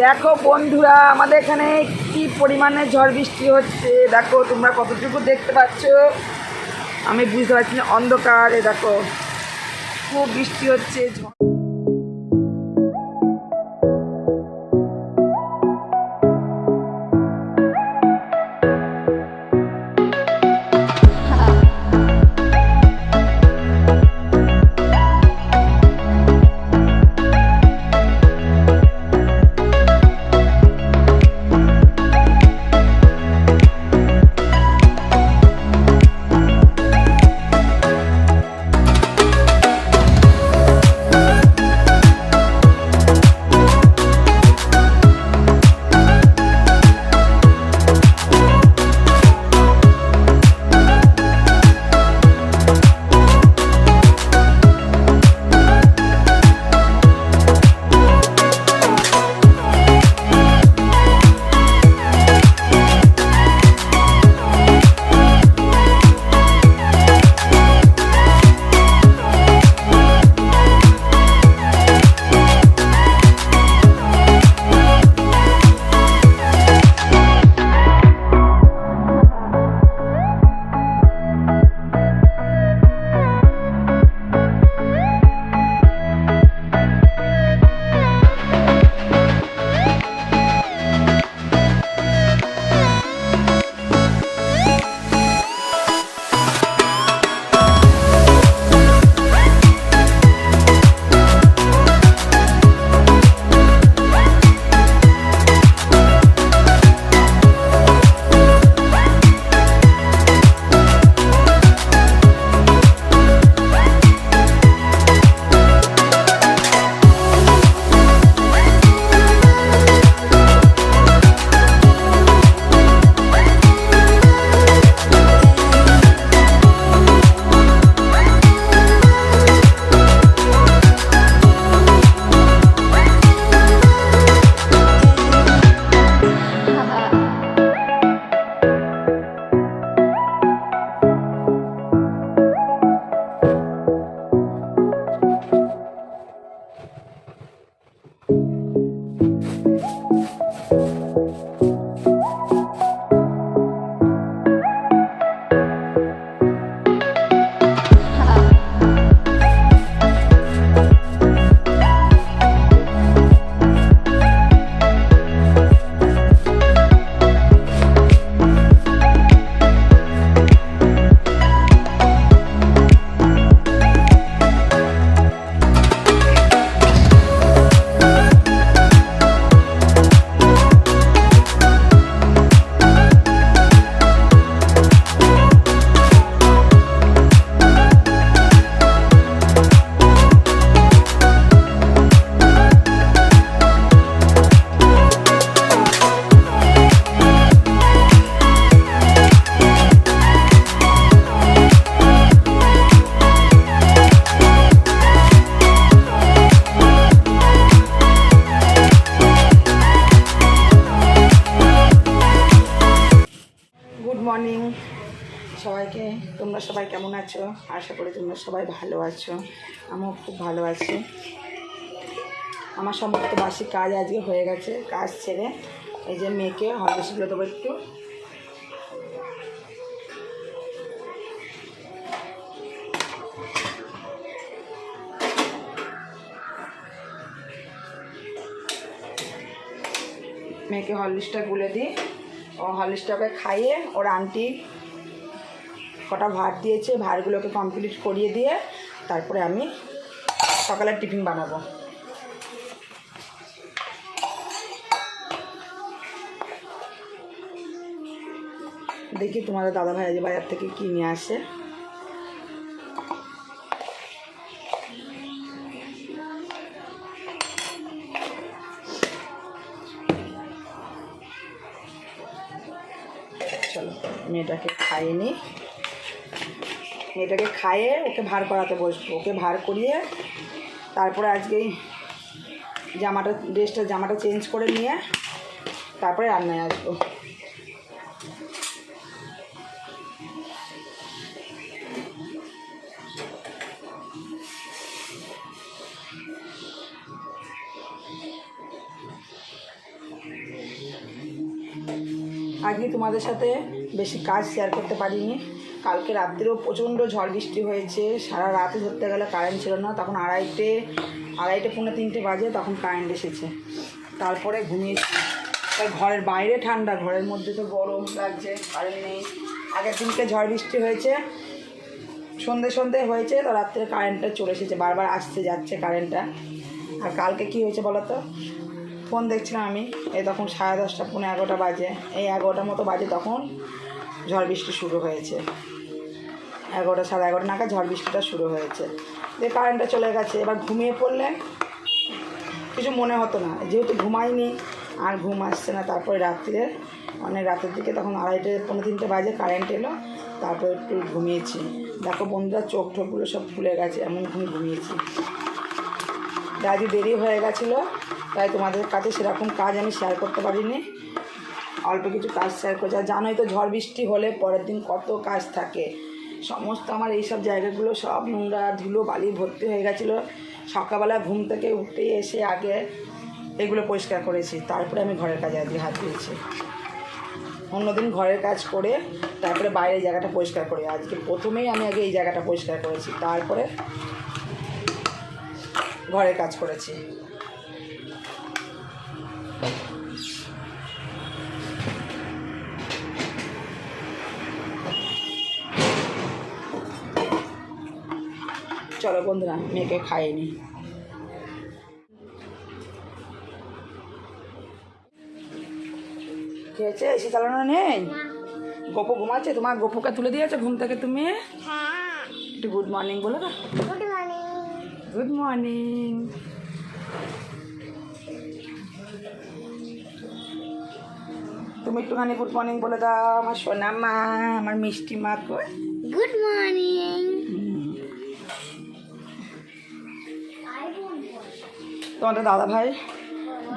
দেখো বন্ধুরা, আমাদের এখানে কি পরিমাণে ঝড় বৃষ্টি হচ্ছে। দেখো তোমরা কতটুকু দেখতে পাচ্ছ, আমি বুঝতে পারছি না, অন্ধকারে দেখো খুব বৃষ্টি হচ্ছে। মর্নিং সবাইকে। তোমরা সবাই কেমন আছো? আশা করি তোমরা সবাই ভালো আছো। আমিও খুব ভালো আছি। আমার সমস্ত বাসি কাজ আজকে হয়ে গেছে। কাজ ছেড়ে এই যে মেয়েকে হরলিক্সগুলো দেবো একটু। মেয়েকে হরলিক্সটা গুলে দিই। ও হরলিক্সটাকে খাইয়ে ওর আন্টি কটা ভাত দিয়েছে, ভাতগুলোকে কমপ্লিট করিয়ে দিয়ে তারপরে আমি সকালের টিফিন বানাবো। দেখি তোমাদের দাদাভাই আজ বাজার থেকে কী নিয়ে আসে। চলো মেয়েটাকে খাইয়ে নিই। মেয়েটাকে খাইয়ে ওকে ভার করাতে বসবো। ওকে ভার করিয়ে তারপরে আজকে জামাটা চেঞ্জ করে নিয়ে তারপরে রান্নায় আসবো। আজকে তোমাদের সাথে বেশি কাজ শেয়ার করতে পারিনি। কালকে রাত্রেও প্রচণ্ড ঝড় বৃষ্টি হয়েছে, সারা রাতে ধরতে গেলে কারেন্ট ছিল না। তখন আড়াইটে পৌনে 3টে বাজে তখন কারেন্ট এসেছে, তারপরে ঘুমিয়েছি। তাই ঘরের বাইরে ঠান্ডা, ঘরের মধ্যে তো গরম লাগছে, কারেন্ট নেই। আগের দিনকে ঝড় বৃষ্টি হয়েছে, সন্ধে হয়েছে, তো রাত্রে কারেন্টটা চলে এসেছে, বারবার আসতে যাচ্ছে কারেন্টটা। আর কালকে কি হয়েছে বলো তো, ফোন দেখছিলাম আমি, এই তখন 10:30 পৌনে 11টা বাজে, এই 11টার মতো বাজে তখন ঝড় বৃষ্টি শুরু হয়েছে। 11টা 11:30 নাগাদ ঝড় বৃষ্টিটা শুরু হয়েছে, দিয়ে কারেন্টটা চলে গেছে। এবার ঘুমিয়ে পড়লে কিছু মনে হতো না, যেহেতু ঘুমাইনি আর ঘুম আসছে না। তারপরে রাত্রে অনেক রাতের দিকে তখন 2:30 পৌনে 3টে বাজে কারেন্ট এলো, তারপর একটু ঘুমিয়েছি। দেখো বন্ধুরা, চোখ ঠোকগুলো সব ফুলে গেছে, এমন ঘুমিয়েছি। আজকে দেরি হয়ে গেছিলো, তাই তোমাদের কাছে সেরকম কাজ আমি শেয়ার করতে পারিনি, অল্প কিছু কাজ শেয়ার করছি। আর জানোই তো ঝড় বৃষ্টি হলে পরের দিন কত কাজ থাকে, সমস্ত আমার এইসব জায়গাগুলো সব নোংরা ধুলো বালি ভর্তি হয়ে গেছিলো। সকালবেলা ঘুম থেকে উঠে এসে আগে এগুলো পরিষ্কার করেছি, তারপরে আমি ঘরের কাজে আজকে হাত দিয়েছি। অন্যদিন ঘরের কাজ করে তারপরে বাইরের জায়গাটা পরিষ্কার করি, আজকে প্রথমেই আমি আগে এই জায়গাটা পরিষ্কার করেছি, তারপরে ঘরের কাজ করেছি। চলো বন্ধুরা, মেয়েকে খাইনি। খেয়েছে, এসি চালানো নেই, গপু ঘুমাচ্ছে। তোমার গপুকে তুলে দিয়েছে ঘুম থেকে তুমি? একটু গুড মর্নিং বলো না। Good morning. তুমি একটুখানি গুড মর্নিং বলে দাও আমার সোনা মা, আমার মিষ্টি মা। Good morning. তোমাদের দাদা ভাই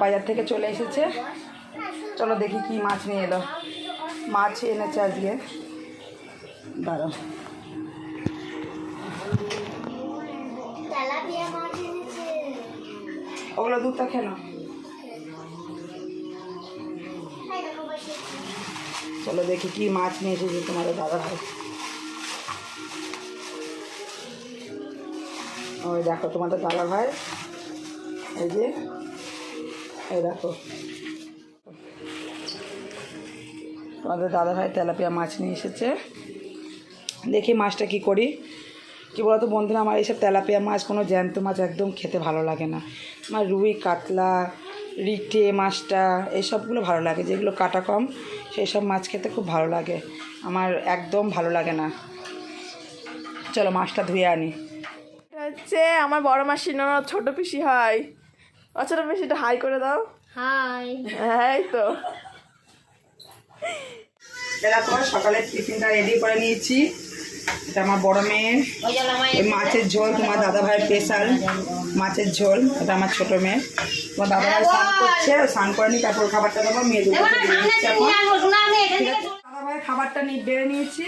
বাজার থেকে চলে এসেছে, চলো দেখি কি মাছ নিয়ে এলো। মাছ এনেছে আজকে, দাঁড়াও। ওগুলো দুধটা খেয়ে নাও। চলো দেখি কি মাছ নিয়ে এসেছে তোমাদের দাদা ভাই। ওই দেখো তোমাদের দাদা ভাই, এই যে এই দেখো তোমাদের দাদা ভাই তেলাপিয়া মাছ নিয়ে এসেছে। দেখি মাছটা কি করি। কী বলতো বন্ধুরা, আমার এইসব তেলাপিয়া মাছ, কোনো জ্যান্ত মাছ একদম খেতে ভালো লাগে না। আমার রুই, কাতলা, রিটে মাছটা এইসবগুলো ভালো লাগে, যেগুলো কাটা কম সেই সব মাছ খেতে খুব ভালো লাগে, আমার একদম ভালো লাগে না। চলো মাছটা ধুয়ে আনি। হচ্ছে আমার বড় মাসি না ছোট পিসি হয়। ছোট পিসিটা হাই করে দাও। হাই। এই তো দেখো সকালের টিফিনটা রেডি করে নিয়েছি। এটা আমার বড় মেয়ে, ওই মাছের ঝোল, তোমার দাদা ভাইয়ের স্পেশাল মাছের ঝোল। এটা আমার ছোট মেয়ে, তোমার দাদা ভাই স্নান করছে, স্নান করে নি তারপর খাবারটা দেবো। মেয়ে দাদা ভাইয়ের খাবারটা বেড়ে নিয়েছি,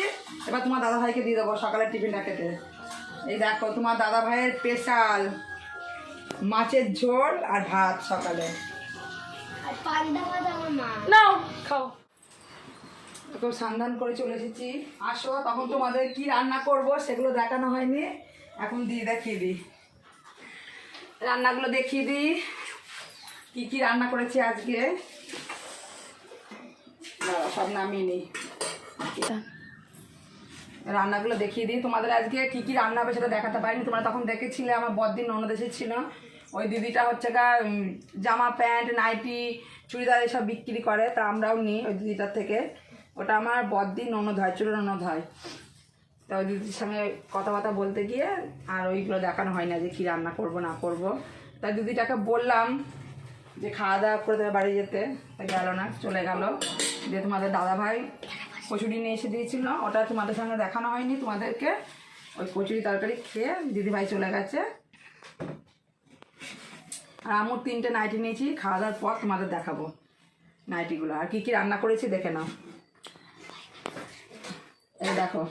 এবার তোমার দাদা ভাইকে দিয়ে দেবো সকালের টিফিনটা খেতে। এই দেখো তোমার দাদা ভাইয়ের স্পেশাল মাছের ঝোল আর ভাত সকালে। নাও খাও। তো স্নান করে চলে এসেছি, আসো। তখন তোমাদের কি রান্না করব সেগুলো দেখানো হয়নি, এখন দেখিয়ে দিই, রান্নাগুলো দেখিয়ে দিই কি কি রান্না করেছি আজকে। সব নামিয়ে নিই, রান্নাগুলো দেখিয়ে দিই তোমাদের। আজকে কি কি রান্না হবে সেটা দেখাতে পারিনি, তোমরা তখন দেখেছিলে। আমার বড়দিন ননদ এসেছিল, ওই দিদিটা হচ্ছে জামা প্যান্ট নাইটি চুড়িদার এসব বিক্রি করে, তা আমরাও নিই ওই দিদিটার থেকে। ওটা আমার বড়দিন ননদ হয়, চুড়ো ননদ হয়। তা ওই দিদির সঙ্গে কথাবার্তা বলতে গিয়ে আর ওইগুলো দেখানো হয় না যে কী রান্না করব না করব। তাই দিদিটাকে বললাম যে খাওয়া দাওয়া করে দেবে বাড়ি যেতে, তা গেল না, চলে গেল। দিয়ে তোমাদের দাদাভাই কচুরি নিয়ে এসে দিয়েছিল, ওটা তোমাদের সঙ্গে দেখানো হয়নি তোমাদেরকে। ওই কচুরি তরকারি খেয়ে দিদিভাই চলে গেছে। আর আমার 3টে নাইটি নিয়েছি, খাওয়া দাওয়ার পর তোমাদের দেখাবো নাইটিগুলো আর কী কী রান্না করেছি দেখে নাও। এই দেখো,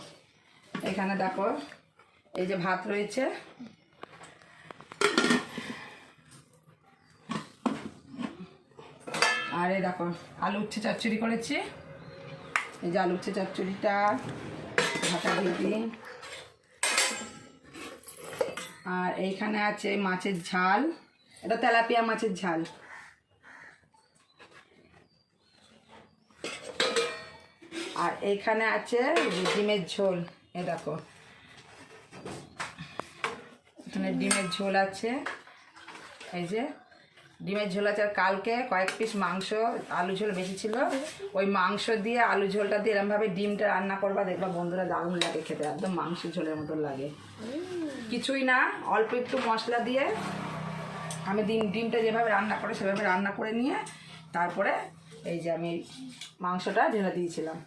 এখানে দেখো এই যে ভাত রয়েছে, আর এই দেখো আলু উচ্ছে চচ্চড়ি করেছি, এই যে আলু উচ্ছে চচ্চড়িটা ঢাকা দিয়ে দিই। আর এইখানে আছে মাছের ঝাল, এটা তেলাপিয়া মাছের ঝাল। আর এইখানে আছে ডিমের ঝোল, এ দেখো এখানে ডিমের ঝোল আছে, এই যে ডিমের ঝোল আছে। আর কালকে কয়েক পিস মাংস, আলু ঝোল বেশি ছিল, ওই মাংস দিয়ে আলু ঝোলটা দিয়ে এরমভাবে ডিমটা রান্না করবা, দেখবা বন্ধুরা দারুণ লাগে খেতে, একদম মাংস ঝোলের মতো লাগে। কিছুই না, অল্প একটু মশলা দিয়ে আমি ডিমটা যেভাবে রান্না করে সেভাবে রান্না করে নিয়ে তারপরে এই যে আমি মাংসটা ঢেলে দিয়েছিলাম,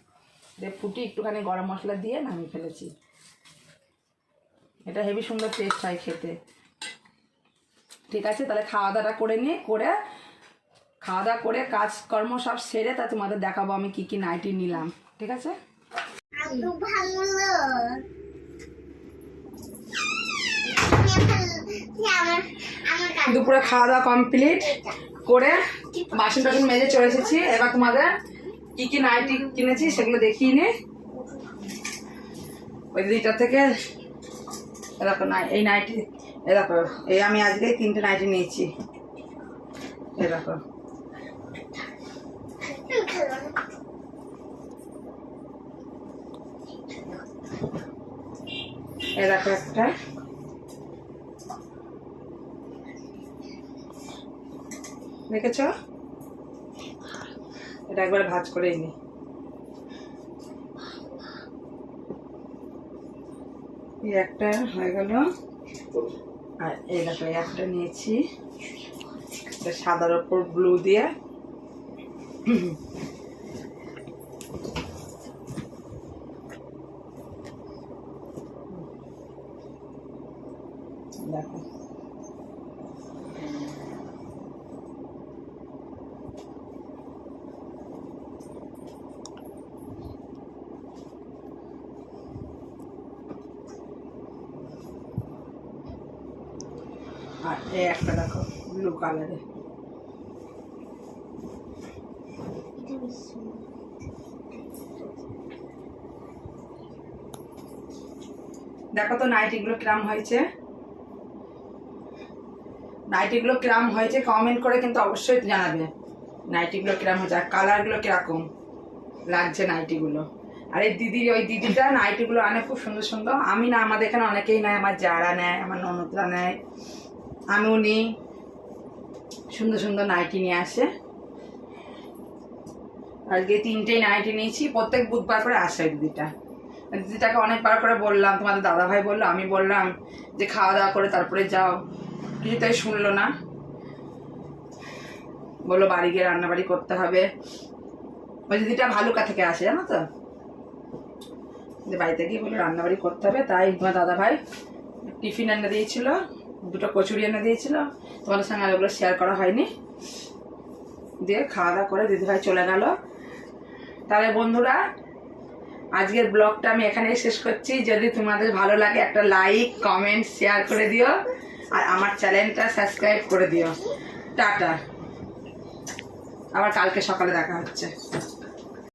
দিয়ে ফুটি একটুখানি গরম মশলা দিয়ে নামিয়ে ফেলেছি। এটা হেবি সুন্দর টেস্ট হয় খেতে। ঠিক আছে, তাহলে খাওয়া দাওয়াটা করে নিয়ে খাওয়া দাওয়া করে কাজকর্ম সব সেরে তা তোমাদের দেখাবো আমি কি কি নাইটি নিলাম। ঠিক আছে, দুপুরে খাওয়া দাওয়া কমপ্লিট করে বাসন টাসন মেজে চলে এসেছি। এবার তোমাদের কি কি নাইটি কিনেছি সেগুলো দেখিয়ে নি। ওই দিকটা থেকে এরকম এই নাইটি, এরকম এই আমি আজকে 3টে নাইটি নিয়েছি। এরকম এরকম একটা, দেখেছ? এটা একবার ভাঁজ করে নি। এই একটা হয়ে গেল। আর এই দেখো একটা নিয়েছি সাদার ওপর ব্লু দিয়ে, দেখো আর এই একটা দেখো ব্লু কালারে। দেখো তো নাইটিগুলো কিরাম হয়েছে, নাইটিগুলো কিরাম হয়েছে কমেন্ট করে কিন্তু অবশ্যই জানাবে নাইটিগুলো কিরাম হয়েছে আর কালারগুলো কিরকম লাগছে নাইটিগুলো। আর এই ওই দিদিটা নাইটিগুলো আনে খুব সুন্দর সুন্দর। আমি না, আমাদের এখানে অনেকেই নেয়, আমার যারা নেয়, আমার ননদরা নেয়, আমিও নিই, সুন্দর সুন্দর নাইটি নিয়ে আসে। আজকে 3টেই নাইটি নিয়েছি, প্রত্যেক বুধবার করে আসে দিদিটা। দিদিটাকে অনেকবার করে বললাম, তোমাদের দাদাভাই বললো, আমি বললাম যে খাওয়া দাওয়া করে তারপরে যাও, কিছুটাই শুনলো না, বললো বাড়ি গিয়ে রান্নাবাড়ি করতে হবে। ওই দিদিটা ভালুকা থেকে আসে, জানো তো, যে বাড়িতে গিয়ে বললো রান্নাবাড়ি করতে হবে। তাই তোমার দাদাভাই টিফিন এনে দিয়েছিল, 2টো কচুরি এনে দিয়েছিল, তোমাদের সঙ্গে ওগুলো শেয়ার করা হয়নি। দিয়ে খাওয়া দাওয়া করে দিদিভাই চলে গেল। তাহলে বন্ধুরা আজকের ব্লগটা আমি এখানেই শেষ করছি। যদি তোমাদের ভালো লাগে একটা লাইক কমেন্ট শেয়ার করে দিও, আর আমার চ্যানেলটা সাবস্ক্রাইব করে দিও। টাটা, আবার কালকে সকালে দেখা হচ্ছে।